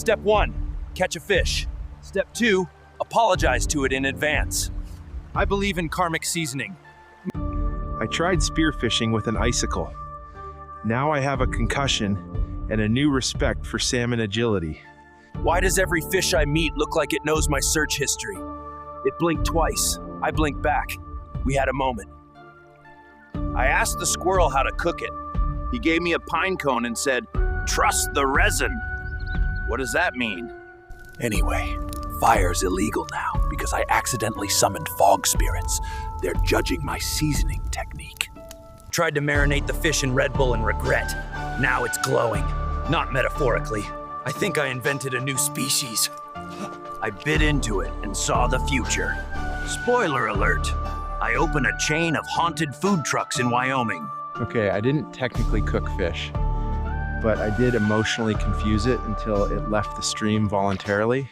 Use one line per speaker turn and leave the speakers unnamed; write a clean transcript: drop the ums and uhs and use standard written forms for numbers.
Step 1, catch a fish. Step 2, apologize to it in advance. I believe in karmic seasoning.
I tried spearfishing with an icicle. Now I have a concussion and a new respect for salmon agility.
Why does every fish I meet look like it knows my search history? It blinked twice. I blinked back. We had a moment. I asked the squirrel how to cook it. He gave me a pine cone and said, "Trust the resin." What does that mean? Anyway, fire's illegal now because I accidentally summoned fog spirits. They're judging my seasoning technique. Tried to marinate the fish in Red Bull and regret. Now it's glowing. Not metaphorically. I think I invented a new species. I bit into it and saw the future. Spoiler alert. I open a chain of haunted food trucks in Wyoming.
Okay, I didn't technically cook fish, but I did emotionally confuse it until it left the stream voluntarily.